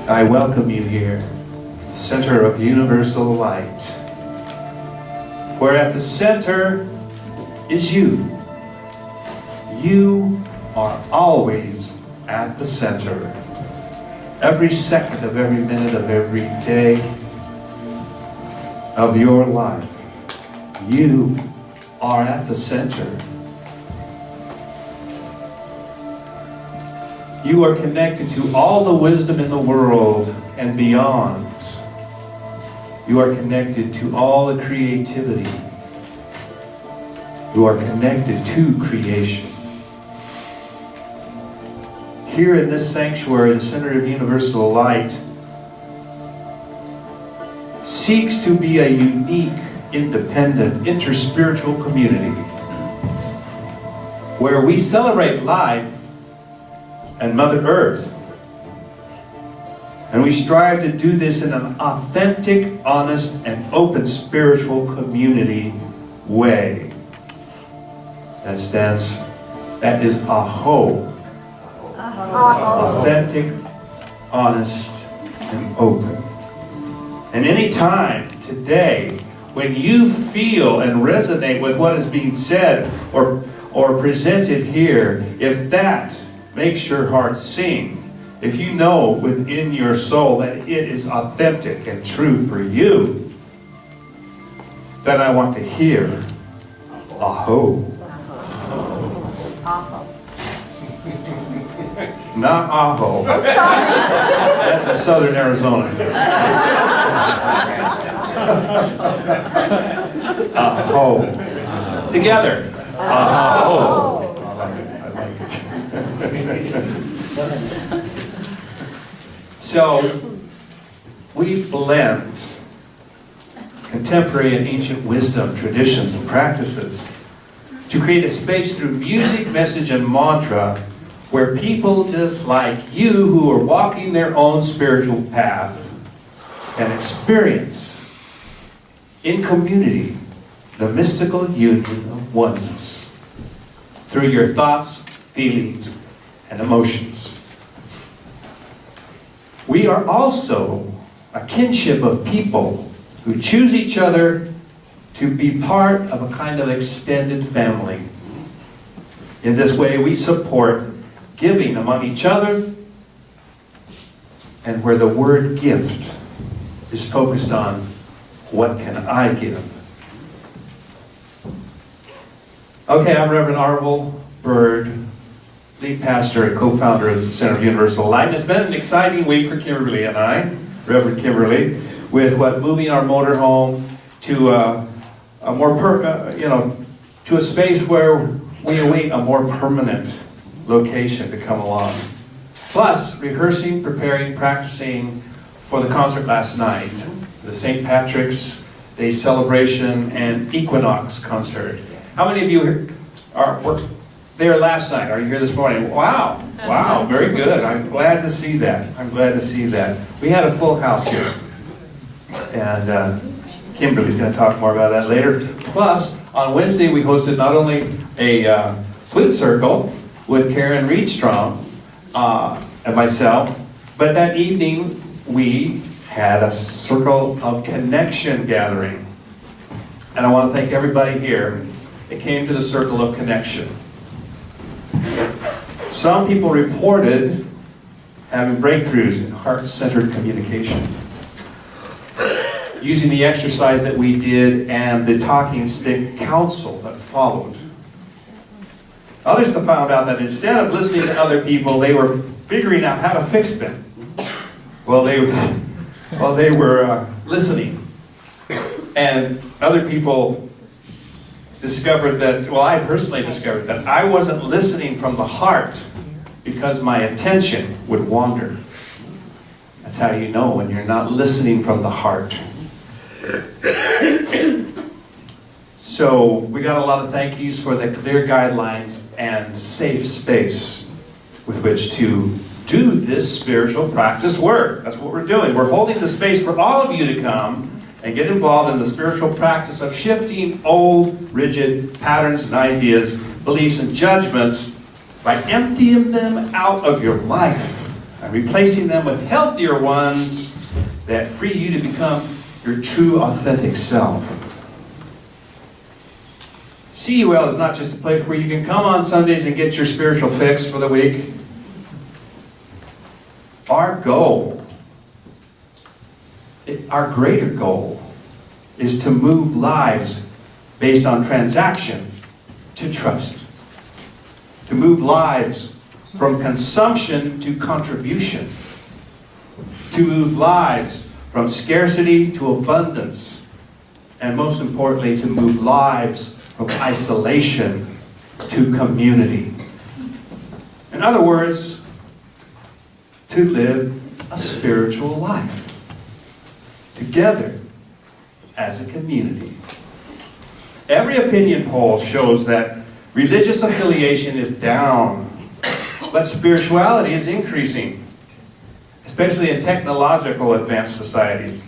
I welcome you here, center of universal light, where at the center is you. You are always at the center. Every second of every minute of every day of your life, you are at the center. You are connected to all the wisdom in the world and beyond. You are connected to all the creativity. You are connected to creation. Here in this sanctuary, the Center of Universal Light seeks to be a unique, independent, interspiritual community where we celebrate life and Mother Earth. And we strive to do this in an authentic, honest, and open spiritual community way. That is AHO. Authentic, honest, and open. And any time today when you feel and resonate with what is being said or presented here, if that makes your heart sing, if you know within your soul that it is authentic and true for you, then I want to hear AHO. Not AHO. That's in southern Arizona. AHO. Together. AHO. So, we blend contemporary and ancient wisdom, traditions, and practices to create a space through music, message, and mantra where people just like you who are walking their own spiritual path can experience in community the mystical union of oneness through your thoughts, feelings, and emotions. We are also a kinship of people who choose each other to be part of a kind of extended family. In this way, we support giving among each other, and where the word gift is focused on what can I give. Okay, I'm Reverend Arvel Bird, lead pastor and co-founder of the Center of Universal Light. And it's been an exciting week for Kimberly and I, Reverend Kimberly, with moving our motorhome to a more to a space where we await a more permanent location to come along. Plus, rehearsing, preparing, practicing for the concert last night, the St. Patrick's Day celebration and Equinox concert. How many of you were there last night? Are you here this morning? Wow, wow, very good. I'm glad to see that. I'm glad to see that. We had a full house here. And Kimberly's going to talk more about that later. Plus, on Wednesday we hosted not only a flute circle with Karen Reedstrom and myself, but that evening we had a circle of connection gathering. And I want to thank everybody here that came to the circle of connection. Some people reported having breakthroughs in heart-centered communication using the exercise that we did and the talking stick counsel that followed. Others have found out that instead of listening to other people, they were figuring out how to fix them. Well, they were listening. And other people discovered that, well, I personally discovered that I wasn't listening from the heart because my attention would wander. That's how you know when you're not listening from the heart. So we got a lot of thank yous for the clear guidelines and safe space with which to do this spiritual practice work. That's what we're doing. We're holding the space for all of you to come and get involved in the spiritual practice of shifting old, rigid patterns and ideas, beliefs and judgments by emptying them out of your life and replacing them with healthier ones that free you to become your true, authentic self. CUL is not just a place where you can come on Sundays and get your spiritual fix for the week. Our goal, our greater goal, is to move lives based on transaction to trust. To move lives from consumption to contribution. To move lives from scarcity to abundance. And most importantly, to move lives from isolation to community. In other words, to live a spiritual life together as a community. Every opinion poll shows that religious affiliation is down, but spirituality is increasing, especially in technological advanced societies.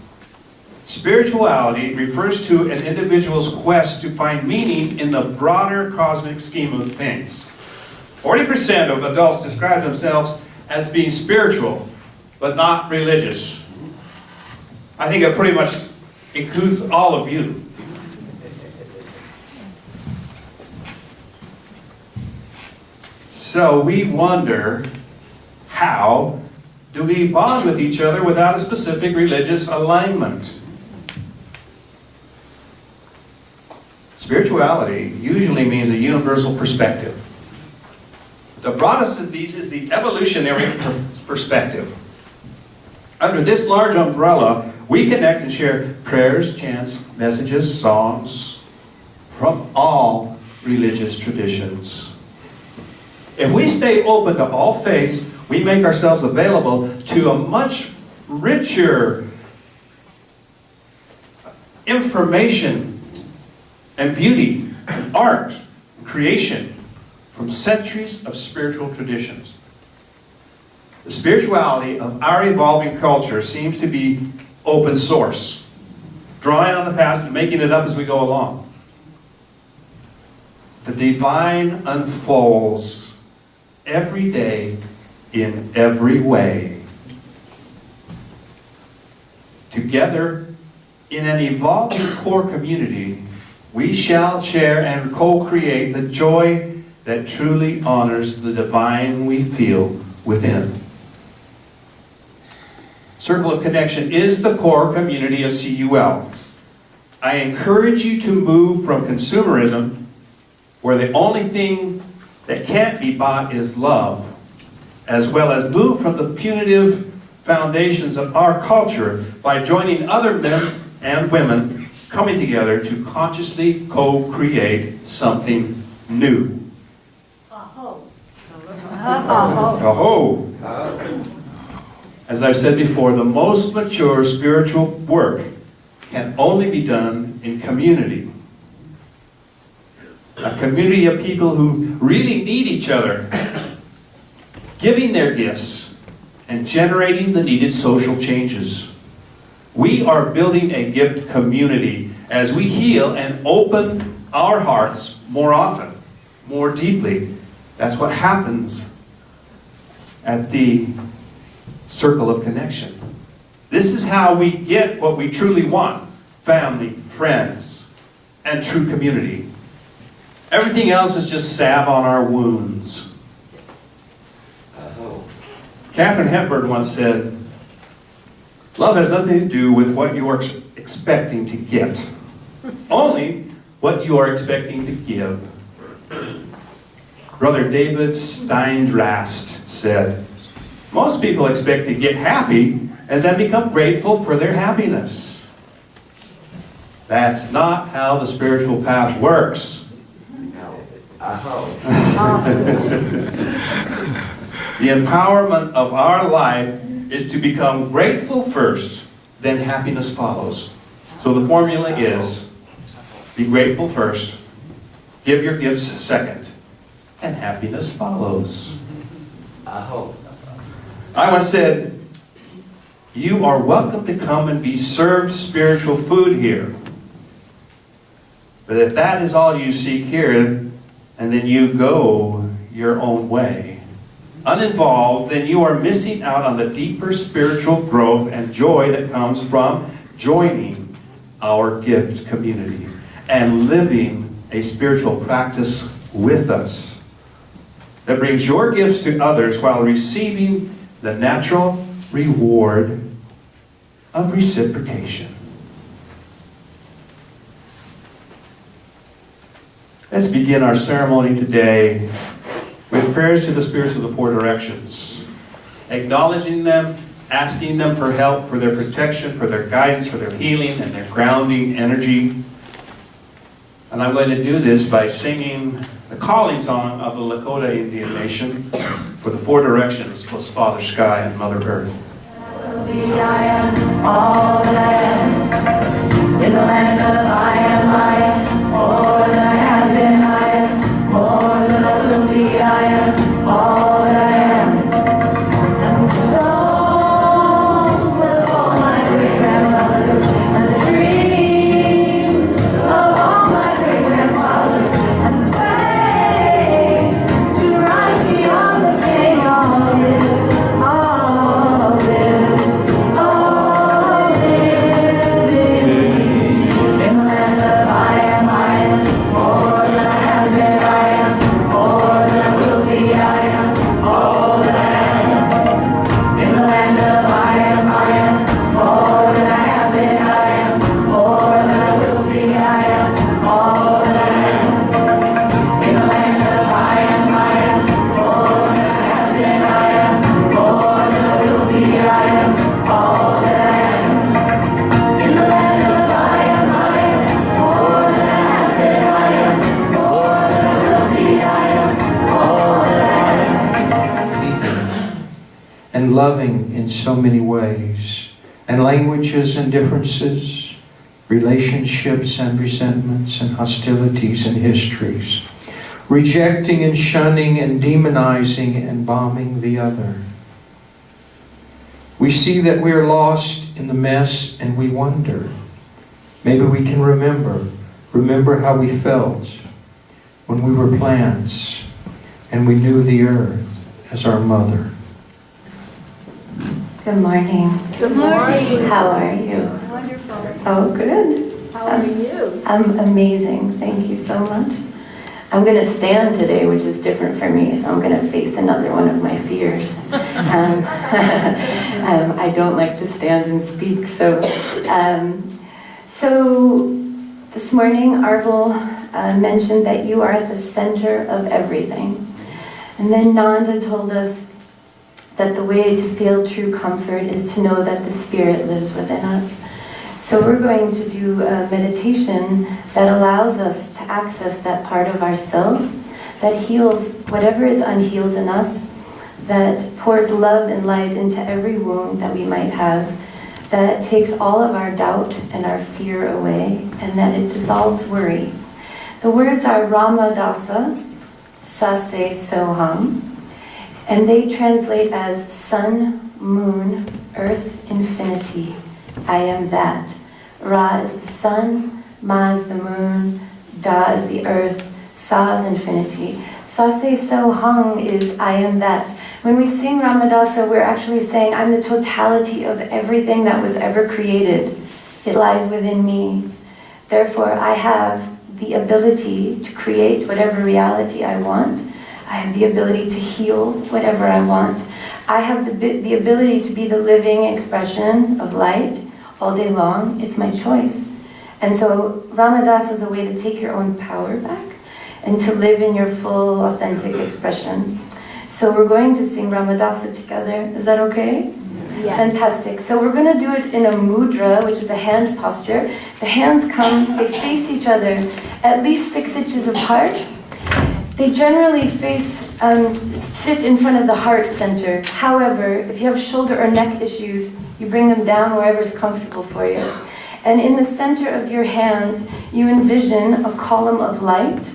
Spirituality refers to an individual's quest to find meaning in the broader cosmic scheme of things. 40% of adults describe themselves as being spiritual, but not religious. I think it pretty much includes all of you. So we wonder, how do we bond with each other without a specific religious alignment? Spirituality usually means a universal perspective. The broadest of these is the evolutionary perspective. Under this large umbrella, we connect and share prayers, chants, messages, songs from all religious traditions. If we stay open to all faiths, we make ourselves available to a much richer information and beauty, and art, and creation from centuries of spiritual traditions. The spirituality of our evolving culture seems to be open source, drawing on the past and making it up as we go along. The divine unfolds every day in every way. Together, in an evolving core community, we shall share and co-create the joy that truly honors the divine we feel within. Circle of Connection is the core community of CUL. I encourage you to move from consumerism, where the only thing that can't be bought is love, as well as move from the punitive foundations of our culture by joining other men and women coming together to consciously co-create something new. Aho. Aho. As I've said before, the most mature spiritual work can only be done in community. A community of people who really need each other, giving their gifts and generating the needed social changes. We are building a gift community as we heal and open our hearts more often, more deeply. That's what happens at the Circle of Connection. This is how we get what we truly want: family, friends, and true community. Everything else is just salve on our wounds. Katharine Hepburn once said, "Love has nothing to do with what you are expecting to get, only what you are expecting to give." Brother David Steindrast said, "Most people expect to get happy and then become grateful for their happiness. That's not how the spiritual path works." The empowerment of our life is to become grateful first, then happiness follows. So the formula is, be grateful first, give your gifts second, and happiness follows. I once said, "You are welcome to come and be served spiritual food here. But if that is all you seek here, and then you go your own way, uninvolved, then you are missing out on the deeper spiritual growth and joy that comes from joining our gift community and living a spiritual practice with us that brings your gifts to others while receiving the natural reward of reciprocation. Let's begin our ceremony today with prayers to the spirits of the four directions, acknowledging them, asking them for help, for their protection, for their guidance, for their healing, and their grounding energy. And I'm going to do this by singing the calling song of the Lakota Indian Nation for the four directions, plus Father Sky and Mother Earth. I am all that I am. In the land of I am all that I have been. I am more than I will be. I am all that I am. And the songs of all my great grandmothers and the dreams of all my great grandfathers and the way to rise beyond the pain. All live, all live. And loving in so many ways, and languages and differences, relationships and resentments and hostilities and histories, rejecting and shunning and demonizing and bombing the other. We see that we are lost in the mess and we wonder. Maybe we can remember how we felt when we were plants and we knew the earth as our mother. Good morning. Good morning. How are you? Wonderful. Oh, good. How are you? I'm amazing. Thank you so much. I'm going to stand today, which is different for me, so I'm going to face another one of my fears. I don't like to stand and speak, so this morning, Arvel mentioned that you are at the center of everything. And then Nanda told us that the way to feel true comfort is to know that the Spirit lives within us. So we're going to do a meditation that allows us to access that part of ourselves that heals whatever is unhealed in us, that pours love and light into every wound that we might have, that takes all of our doubt and our fear away, and that it dissolves worry. The words are Ramadasa, Sase Soham, and they translate as sun, moon, earth, infinity. I am that. Ra is the sun, Ma is the moon, Da is the earth, Sa is infinity. Sase Soham is I am that. When we sing Ramadasa, we're actually saying I'm the totality of everything that was ever created. It lies within me. Therefore, I have the ability to create whatever reality I want. I have the ability to heal whatever I want. I have the ability to be the living expression of light all day long. It's my choice. And so Ramadasa is a way to take your own power back and to live in your full, authentic expression. So we're going to sing Ramadasa together. Is that okay? Yes. Fantastic. So we're going to do it in a mudra, which is a hand posture. The hands come, they face each other at least 6 inches apart. They generally sit in front of the heart center. However, if you have shoulder or neck issues, you bring them down wherever is comfortable for you. And in the center of your hands, you envision a column of light,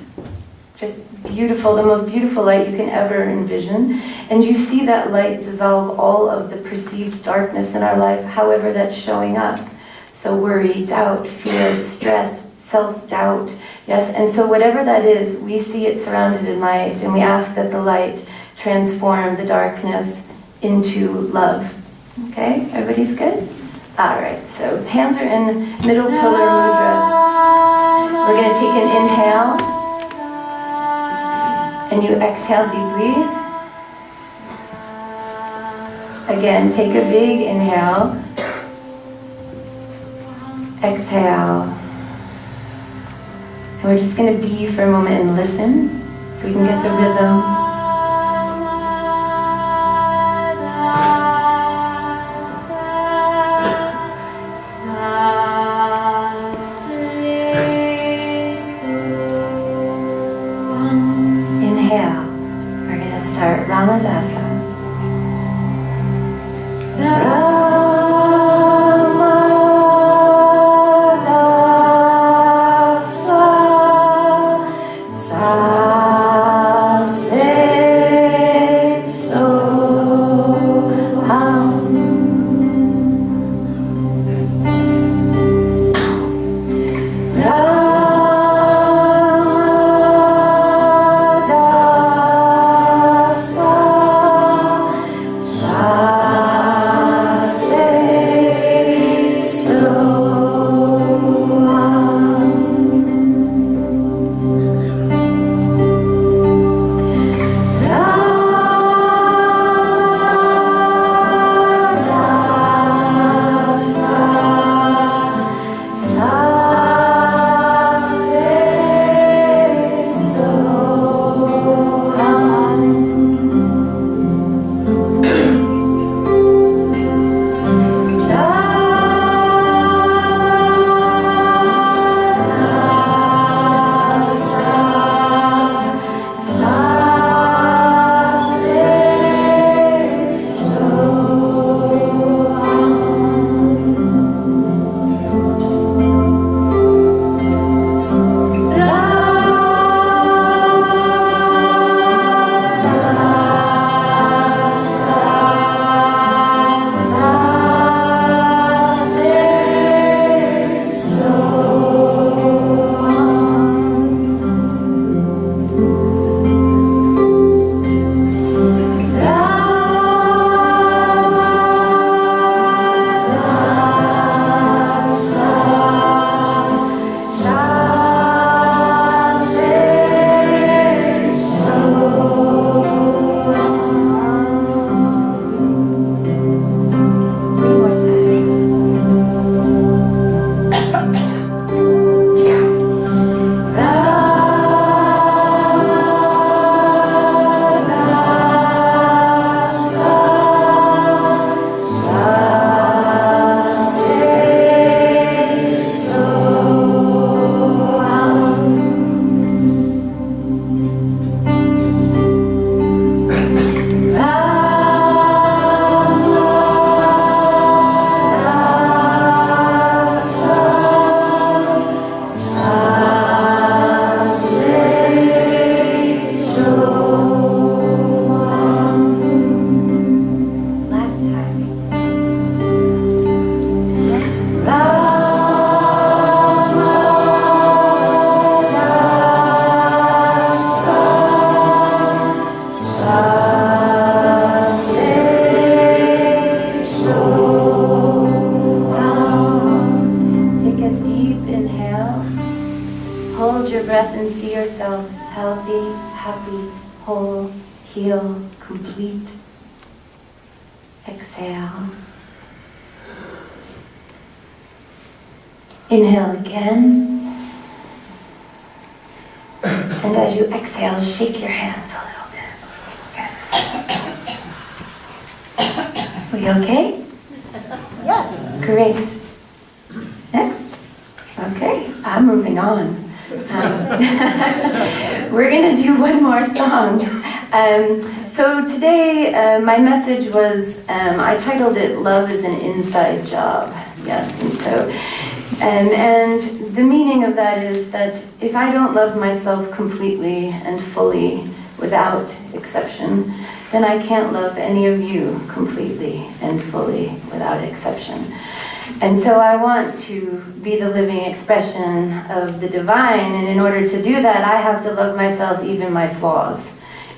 just beautiful, the most beautiful light you can ever envision. And you see that light dissolve all of the perceived darkness in our life, however that's showing up. So worry, doubt, fear, stress, self-doubt. Yes, and so whatever that is, we see it surrounded in light, and we ask that the light transform the darkness into love. Okay, everybody's good? All right, so hands are in middle pillar mudra. We're going to take an inhale, and you exhale deeply. Again, take a big inhale. Exhale. And we're just going to be for a moment and listen so we can get the rhythm. Inhale. We're going to start Ramadasa. Healthy, happy, whole, heal, complete. Exhale. Inhale again. And as you exhale, shake your hands a little bit. We okay? Yes. Great. Next. Okay, I'm moving on. We're going to do one more song. So today, my message was, I titled it, Love is an Inside Job. Yes, and so, and the meaning of that is that if I don't love myself completely and fully, without exception, then I can't love any of you completely and fully, without exception. And so I want to be the living expression of the divine, and in order to do that, I have to love myself, even my flaws.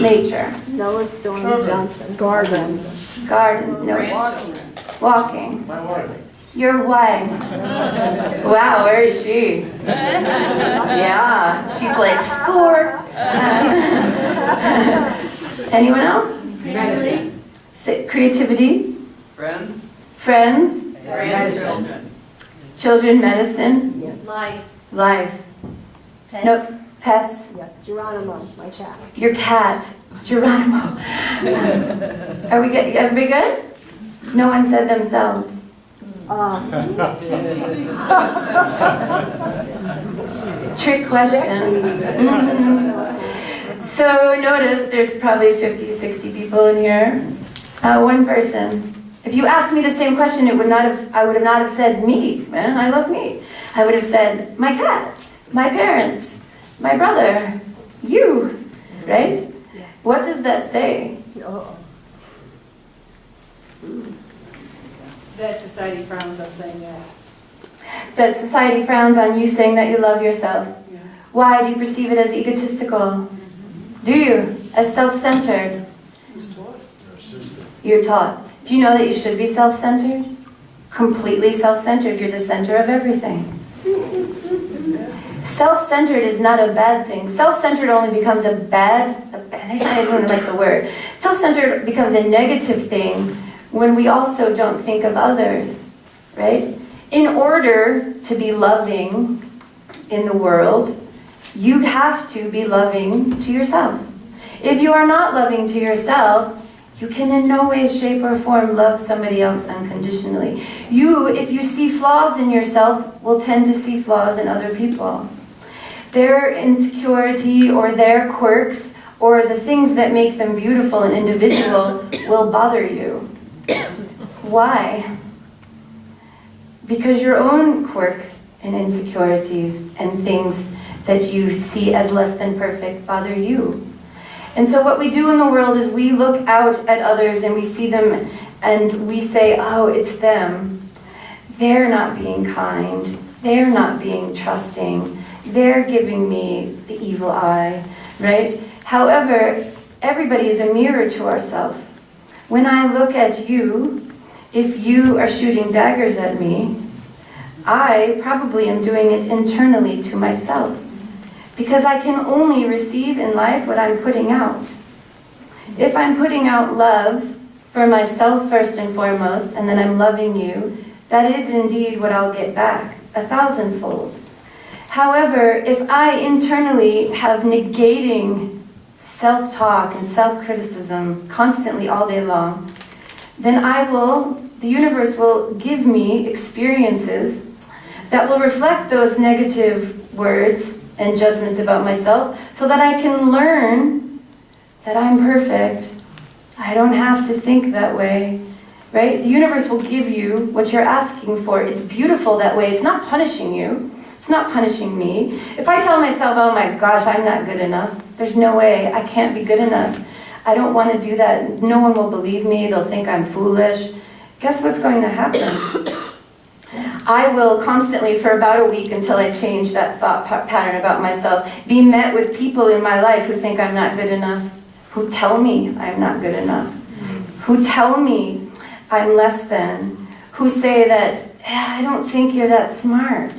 Nature. Noah Storm Johnson. Gardens. Gardens. No. Walking. Your wife. Wow, where is she? Yeah, she's like, score. Anyone else? Creativity. Friends. Children, medicine. Life. Pets. No, pets. Yeah. Geronimo, my cat. Your cat. Geronimo. Are we good? Everybody good? No one said themselves. Trick question. So notice there's probably 50, 60 people in here. One person. If you asked me the same question, I would not have said me, man, I love me. I would have said my cat, my parents, my brother, you, right? What does that say? That society frowns on saying that. That society frowns on you saying that you love yourself. Yeah. Why do you perceive it as egotistical? Do you? As self-centered? You're taught. Do you know that you should be self-centered? Completely self-centered. You're the center of everything. Self-centered is not a bad thing. Self-centered only becomes a bad, I don't even like the word. Self-centered becomes a negative thing when we also don't think of others, right? In order to be loving in the world, you have to be loving to yourself. If you are not loving to yourself, you can in no way, shape, or form love somebody else unconditionally. You, if you see flaws in yourself, will tend to see flaws in other people. Their insecurity or their quirks or the things that make them beautiful and individual will bother you. Why? Because your own quirks and insecurities and things that you see as less than perfect bother you. And so what we do in the world is we look out at others and we see them and we say, oh, it's them. They're not being kind. They're not being trusting. They're giving me the evil eye, right? However, everybody is a mirror to ourselves. When I look at you, if you are shooting daggers at me, I probably am doing it internally to myself. Because I can only receive in life what I'm putting out. If I'm putting out love for myself first and foremost, and then I'm loving you, that is indeed what I'll get back, 1,000-fold. However, if I internally have negating self-talk and self-criticism constantly all day long, then the universe will give me experiences that will reflect those negative words and judgments about myself so that I can learn that I'm perfect. I don't have to think that way, right? The universe will give you what you're asking for. It's beautiful that way. It's not punishing you. It's not punishing me. If I tell myself, oh my gosh, I'm not good enough, there's no way, I can't be good enough. I don't want to do that. No one will believe me. They'll think I'm foolish. Guess what's going to happen? I will constantly, for about a week until I change that thought pattern about myself, be met with people in my life who think I'm not good enough, who tell me I'm not good enough, who tell me I'm less than, who say that, I don't think you're that smart.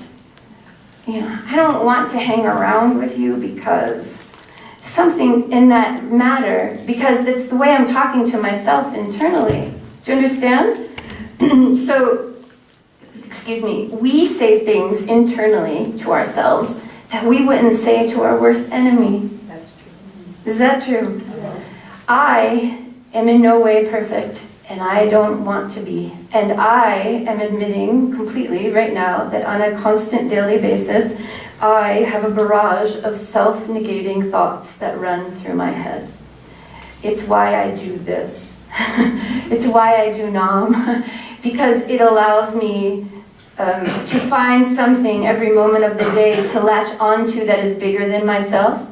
You know, I don't want to hang around with you because something in that matter, because that's the way I'm talking to myself internally. Do you understand? So, excuse me, we say things internally to ourselves that we wouldn't say to our worst enemy. That's true. Is that true? Yes. I am in no way perfect, and I don't want to be. And I am admitting completely right now that on a constant daily basis, I have a barrage of self-negating thoughts that run through my head. It's why I do this. It's why I do Nam. Because it allows me to find something every moment of the day to latch onto that is bigger than myself,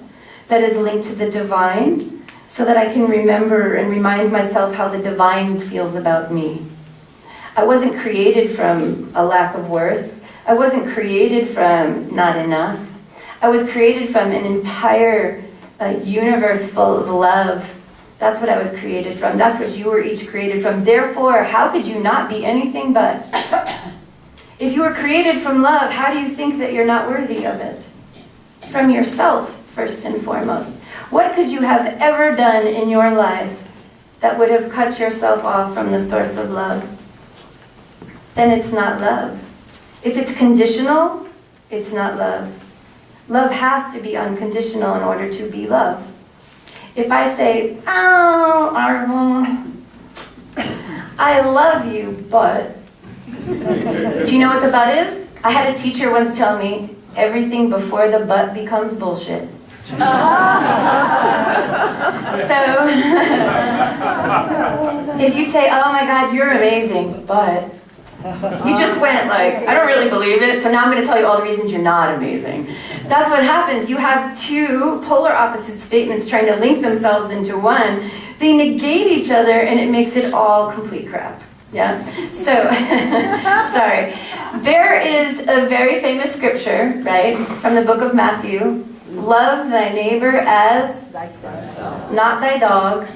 that is linked to the divine, so that I can remember and remind myself how the divine feels about me. I wasn't created from a lack of worth. I wasn't created from not enough. I was created from an entire a universe full of love. That's what I was created from. That's what you were each created from. Therefore, how could you not be anything but? If you were created from love, how do you think that you're not worthy of it? From yourself, first and foremost. What could you have ever done in your life that would have cut yourself off from the source of love? Then it's not love. If it's conditional, it's not love. Love has to be unconditional in order to be love. If I say, oh, Arvel, I love you, but... Do you know what the but is? I had a teacher once tell me, everything before the but becomes bullshit. So, if you say, oh my God, you're amazing, but... You just went like, I don't really believe it, so now I'm going to tell you all the reasons you're not amazing. That's what happens. You have two polar opposite statements trying to link themselves into one. They negate each other, and it makes it all complete crap. Yeah? So, sorry. There is a very famous scripture, right, from the book of Matthew. Love thy neighbor as not thy dog,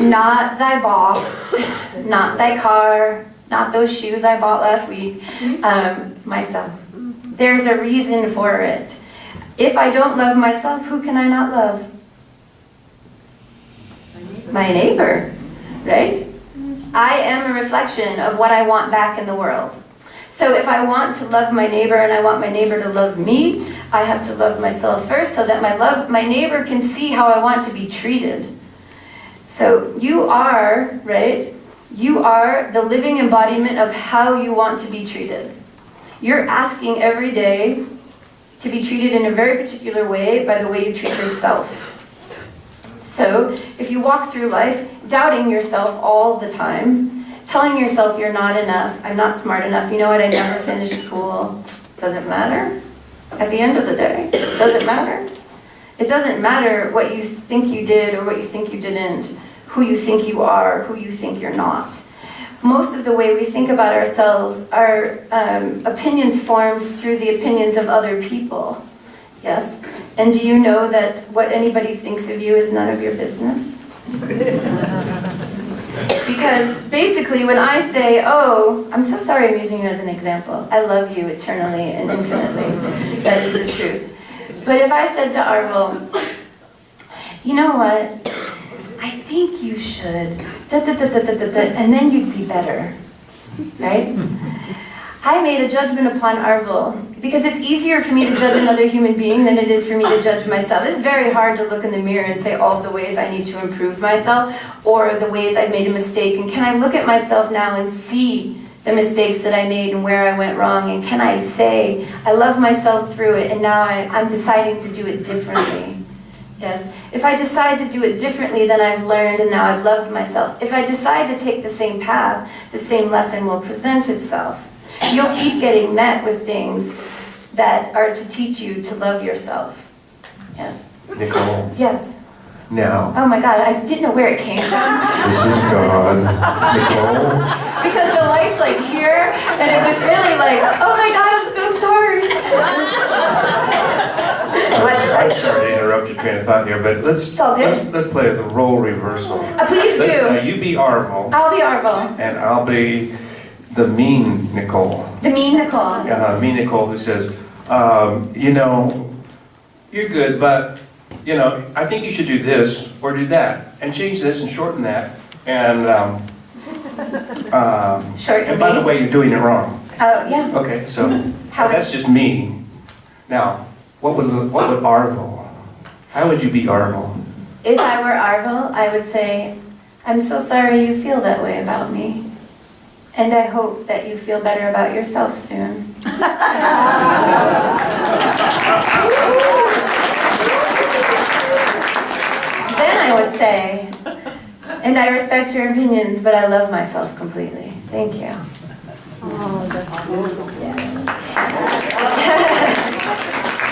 not thy boss, not thy car, not those shoes I bought last week, myself. There's a reason for it. If I don't love myself, who can I not love? My neighbor, right? I am a reflection of what I want back in the world. So if I want to love my neighbor and I want my neighbor to love me, I have to love myself first so that my neighbor can see how I want to be treated. So you are, right? You are the living embodiment of how you want to be treated. You're asking every day to be treated in a very particular way by the way you treat yourself. So if you walk through life doubting yourself all the time, telling yourself you're not enough, I'm not smart enough, you know what, I never finished school. Doesn't matter. At the end of the day, does it matter? It doesn't matter what you think you did or what you think you didn't, who you think you are, who you think you're not. Most of the way we think about ourselves are opinions formed through the opinions of other people. Yes? And do you know that what anybody thinks of you is none of your business? Because basically when I say, oh, I'm so sorry I'm using you as an example. I love you eternally and infinitely. That is the truth. But if I said to Arvel, you know what? I think you should, and then you'd be better, right? I made a judgment upon Arvel because it's easier for me to judge another human being than it is for me to judge myself. It's very hard to look in the mirror and say all the ways I need to improve myself or the ways I've made a mistake. And can I look at myself now and see the mistakes that I made and where I went wrong? And can I say, I love myself through it and now I'm deciding to do it differently? Yes. If I decide to do it differently, then I've learned and now I've loved myself. If I decide to take the same path, the same lesson will present itself. You'll keep getting met with things that are to teach you to love yourself. Yes? Nicole, Yes. now, Oh my God, I didn't know where it came from. this is God. Nicole, Because the light's like here, and it was really like, oh my God, I'm so sorry. I'm sorry to interrupt your train of thought here, but let's all good. let's play the role reversal. Please do. You be Arvel, I'll be Arvel. and I'll be the mean Nicole. The mean Nicole. Mean Nicole who says, you know, you're good, but, you know, I think you should do this or do that, and change this and shorten that, and Shorten by the me? way, you're doing it wrong. Oh, yeah. Okay, so How- that's just me. Now, what would Arvel? How would you be Arvel? If I were Arvel, I would say, I'm so sorry you feel that way about me. And I hope that you feel better about yourself soon. Then I would say, and I respect your opinions, but I love myself completely. Thank you.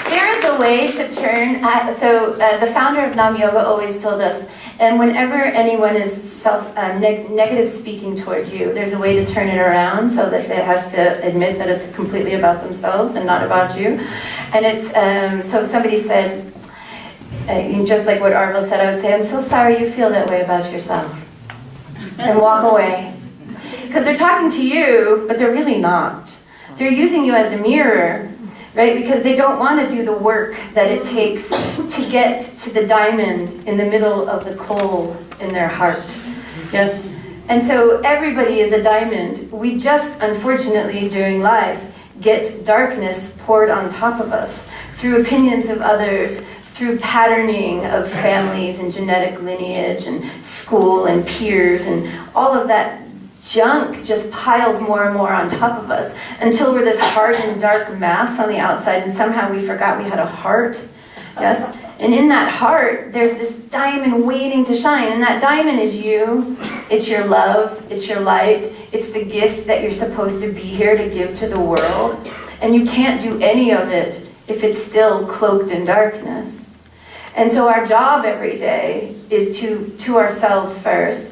There is a way to turn, the founder of Nam Yoga always told us, and whenever anyone is negative speaking towards you, there's a way to turn it around so that they have to admit that it's completely about themselves and not about you. And it's, so if somebody said, Just like what Arvel said, I would say, I'm so sorry you feel that way about yourself. And walk away. Because they're talking to you, but they're really not. They're using you as a mirror, right? Because they don't want to do the work that it takes to get to the diamond in the middle of the coal in their heart. Yes? And so everybody is a diamond. We just, unfortunately, during life, get darkness poured on top of us through opinions of others, through patterning of families and genetic lineage and school and peers, and all of that junk just piles more and more on top of us until we're this hard and dark mass on the outside, and somehow we forgot we had a heart. Yes? And in that heart, there's this diamond waiting to shine. And that diamond is you. It's your love. It's your light. It's the gift that you're supposed to be here to give to the world. And you can't do any of it if it's still cloaked in darkness. And so our job every day is to ourselves first,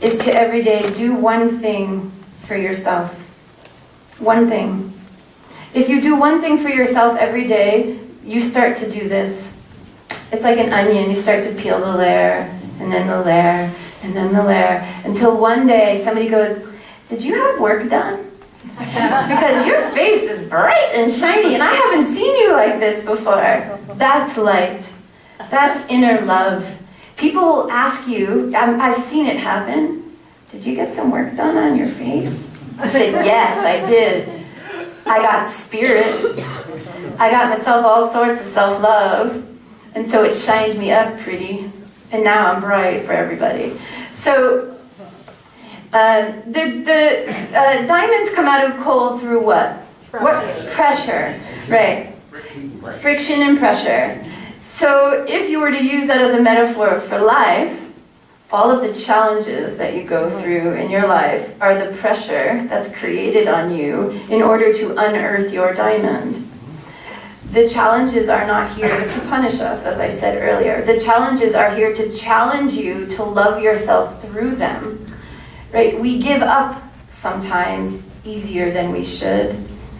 is to every day do one thing for yourself. One thing. If you do one thing for yourself every day, you start to do this. It's like an onion. You start to peel the layer, and then the layer, and then the layer, until one day somebody goes, "Did you have work done? Because your face is bright and shiny, and I haven't seen you like this before." That's light. That's inner love. People will ask you, I've seen it happen, "Did you get some work done on your face?" I said, "Yes, I did. I got spirit. I got myself all sorts of self-love. And so it shined me up pretty. And now I'm bright for everybody." So the diamonds come out of coal through what? What? Pressure. Right. Friction and pressure. So if you were to use that as a metaphor for life, all of the challenges that you go through in your life are the pressure that's created on you in order to unearth your diamond. The challenges are not here to punish us, as I said earlier. The challenges are here to challenge you to love yourself through them. Right? We give up sometimes easier than we should.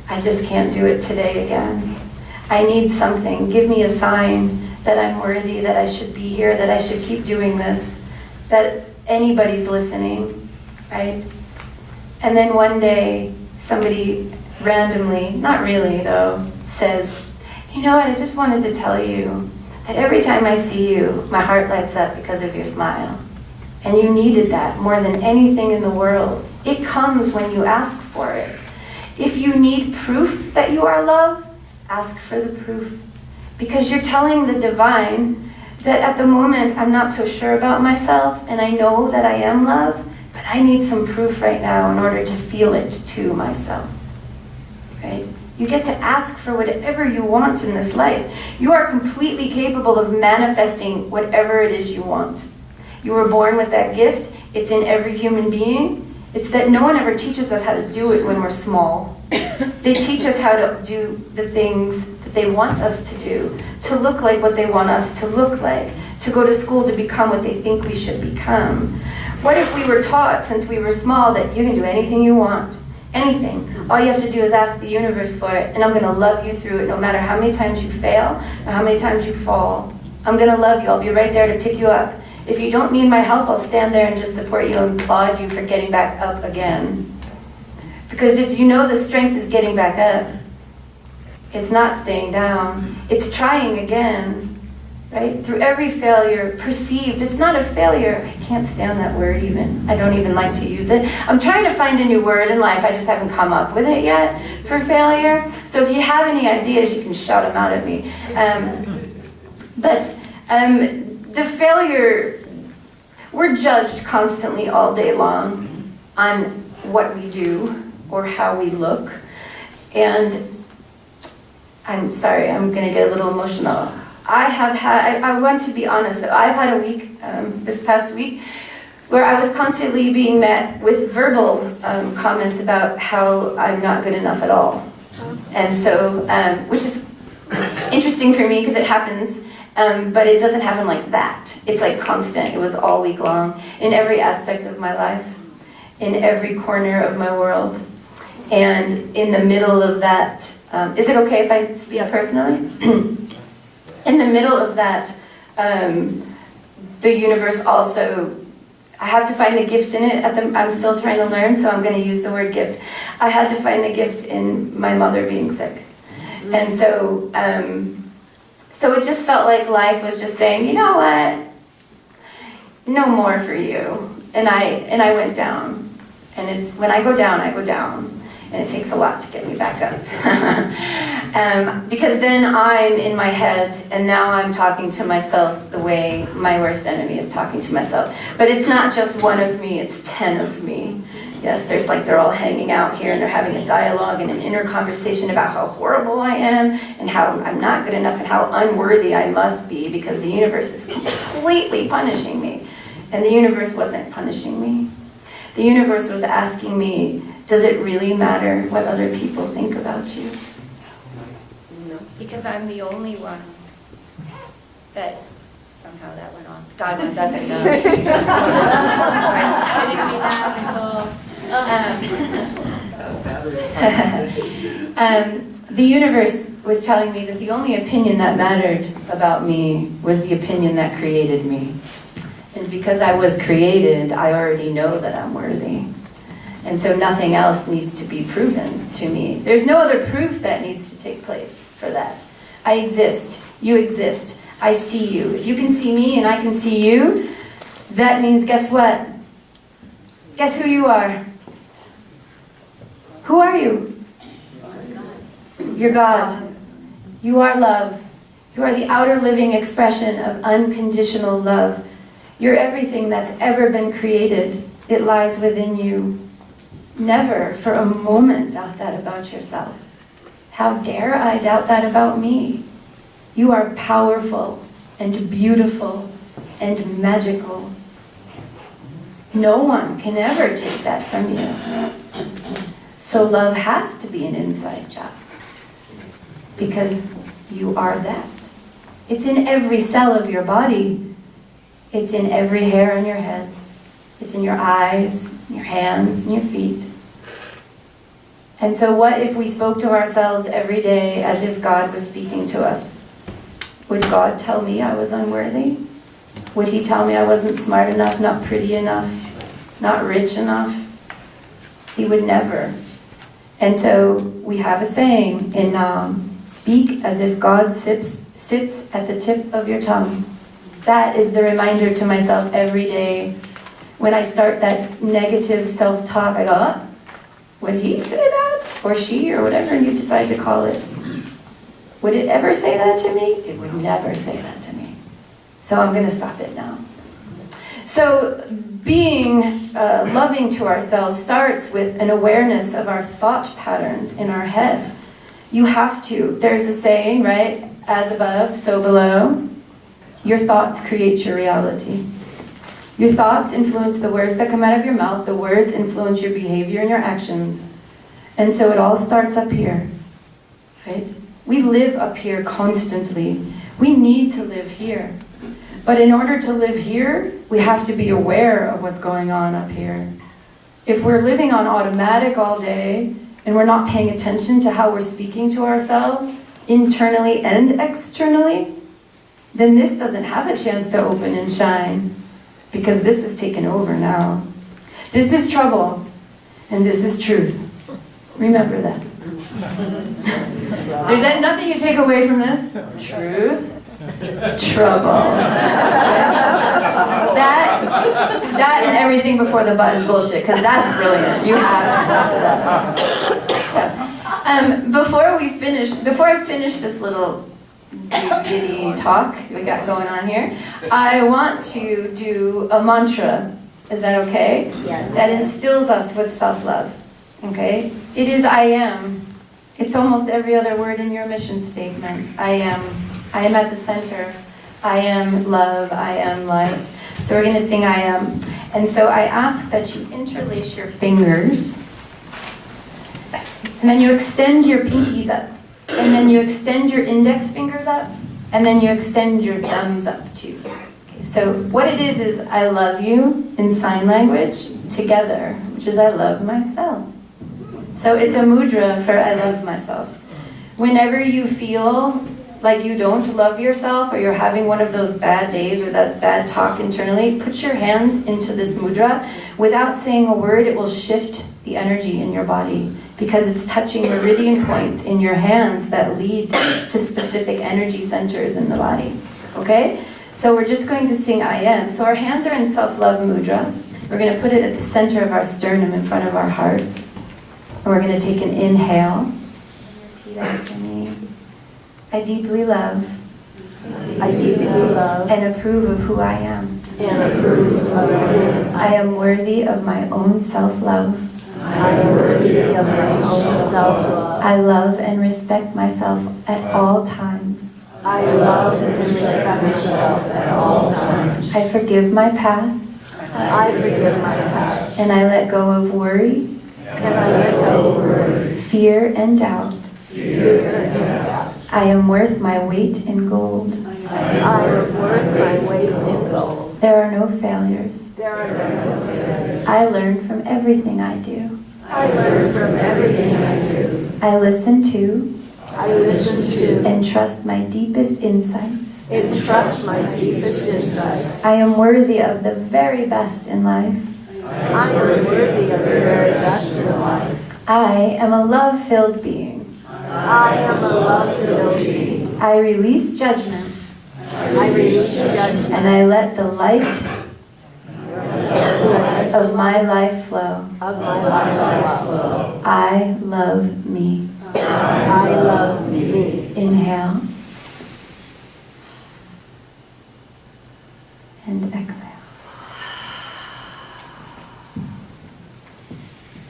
I just can't do it today again. I need something. Give me a sign that I'm worthy, that I should be here, that I should keep doing this, that anybody's listening, right? And then one day, somebody randomly, not really though, says, "You know what, I just wanted to tell you that every time I see you, my heart lights up because of your smile. And you needed that more than anything in the world. It comes when you ask for it. If you need proof that you are loved, ask for the proof. Because you're telling the divine that at the moment I'm not so sure about myself and I know that I am loved, but I need some proof right now in order to feel it to myself." Right? You get to ask for whatever you want in this life. You are completely capable of manifesting whatever it is you want. You were born with that gift. It's in every human being. It's that no one ever teaches us how to do it when we're small. They teach us how to do the things that they want us to do, to look like what they want us to look like, to go to school to become what they think we should become. What if we were taught since we were small that you can do anything you want? Anything. All you have to do is ask the universe for it, and I'm going to love you through it no matter how many times you fail or how many times you fall. I'm going to love you. I'll be right there to pick you up. If you don't need my help, I'll stand there and just support you and applaud you for getting back up again. Because you know the strength is getting back up. It's not staying down. It's trying again. Right? Through every failure, perceived. It's not a failure. I can't stand that word even. I don't even like to use it. I'm trying to find a new word in life. I just haven't come up with it yet for failure. So if you have any ideas, you can shout them out at me. The failure, we're judged constantly all day long on what we do or how we look. And I'm sorry, I'm going to get a little emotional. I want to be honest, I've had a week, this past week, where I was constantly being met with verbal comments about how I'm not good enough at all. And so, which is interesting for me because it happens, but it doesn't happen like that. It's like constant. It was all week long in every aspect of my life, in every corner of my world. And in the middle of that, is it okay if I speak personally? In the middle of that The universe also, I have to find the gift in it. I'm still trying to learn, so I'm going to use the word gift. I had to find the gift in my mother being sick. And so, so it just felt like life was just saying, you know what? No more for you. And I went down. And it's when I go down, I go down. And it takes a lot to get me back up. Because then I'm in my head, and now I'm talking to myself the way my worst enemy is talking to myself. But it's not just one of me, it's 10 of me. Yes, they're all hanging out here, and they're having a dialogue and an inner conversation about how horrible I am, and how I'm not good enough, and how unworthy I must be, because the universe is completely punishing me. And the universe wasn't punishing me. The universe was asking me, does it really matter what other people think about you? No. Because I'm the only one that somehow that went on. God went, that's enough. Are you kidding me now, Nicole? The universe was telling me that the only opinion that mattered about me was the opinion that created me. And because I was created, I already know that I'm worthy. And so nothing else needs to be proven to me. There's no other proof that needs to take place for that. I exist. You exist. I see you. If you can see me and I can see you, that means, guess what? Guess who you are? Who are you? You're God. You are love. You are the outer living expression of unconditional love. You're everything that's ever been created. It lies within you. Never for a moment doubt that about yourself. How dare I doubt that about me? You are powerful and beautiful and magical. No one can ever take that from you. So love has to be an inside job. Because you are that. It's in every cell of your body. It's in every hair on your head. It's in your eyes, your hands, and your feet. And so what if we spoke to ourselves every day as if God was speaking to us? Would God tell me I was unworthy? Would He tell me I wasn't smart enough, not pretty enough, not rich enough? He would never. And so we have a saying in Nam, speak as if God sits at the tip of your tongue. That is the reminder to myself every day. When I start that negative self-talk, I go, oh, would he say that? Or she, or whatever you decide to call it. Would it ever say that to me? It would never say that to me. So I'm going to stop it now. So being loving to ourselves starts with an awareness of our thought patterns in our head. You have to. There's a saying, right? As above, so below. Your thoughts create your reality. Your thoughts influence the words that come out of your mouth. The words influence your behavior and your actions. And so it all starts up here, right? We live up here constantly. We need to live here. But in order to live here, we have to be aware of what's going on up here. If we're living on automatic all day, and we're not paying attention to how we're speaking to ourselves, internally and externally, then this doesn't have a chance to open and shine. Because this is taken over now. This is trouble, and this is truth. Remember that. There's nothing you take away from this. Truth, trouble. That and everything before the but is bullshit, because that's brilliant. You have to have that. So, before I finish this little giddy talk we got going on here, I want to do a mantra. Is that okay? Yes. That instills us with self-love. Okay? It is I am. It's almost every other word in your mission statement. I am. I am at the center. I am love. I am light. So we're going to sing I am. And so I ask that you interlace your fingers. And then you extend your pinkies up. And then you extend your index fingers up, and then you extend your thumbs up too. Okay, so what it is I love you in sign language together, which is I love myself. So it's a mudra for I love myself. Whenever you feel like you don't love yourself, or you're having one of those bad days or that bad talk internally, put your hands into this mudra. Without saying a word, it will shift the energy in your body, because it's touching meridian points in your hands that lead to specific energy centers in the body. Okay? So we're just going to sing I Am. So our hands are in self-love mudra. We're going to put it at the center of our sternum in front of our hearts. And we're going to take an inhale. Repeat after me. I deeply love. I deeply love And approve of who I am. and approve of who I am. I am worthy of my own self-love. I am worthy of my own self-love. I love and respect myself at all times. I love and respect myself at all times. I forgive my past, I forgive my past. and I let go of worry, And I let go of worry, fear, and doubt. fear, and doubt. I am worth my weight in gold. I am worth my weight in gold. There are no failures. There are no failures. I learn from everything I do. I learn from everything I do. I listen to I listen to and trust my deepest insights. and trust my deepest insights. I am worthy of the very best in life. I am worthy of the very best in life. I am a love-filled being. I am a love-filled being. I release judgment, I release judgment and I let the light of my life flow. of my life. I love me. I love me. Inhale. And exhale.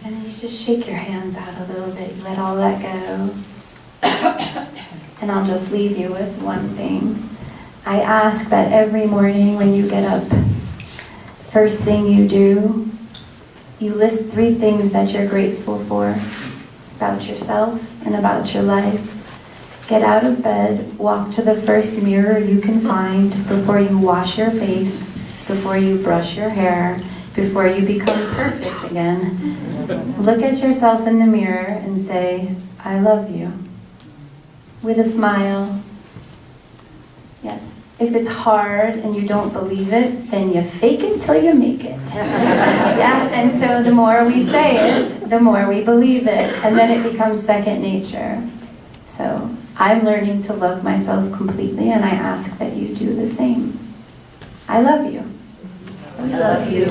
And then you just shake your hands out a little bit. Let all that go. And I'll just leave you with one thing. I ask that every morning when you get up, first thing you do, you list 3 things that you're grateful for about yourself and about your life. Get out of bed, walk to the first mirror you can find before you wash your face, before you brush your hair, before you become perfect again. Look at yourself in the mirror and say, I love you. With a smile. Yes. If it's hard and you don't believe it, then you fake it till you make it. Yeah, and so the more we say it, the more we believe it, and then it becomes second nature. So I'm learning to love myself completely, and I ask that you do the same. I love you. I love you.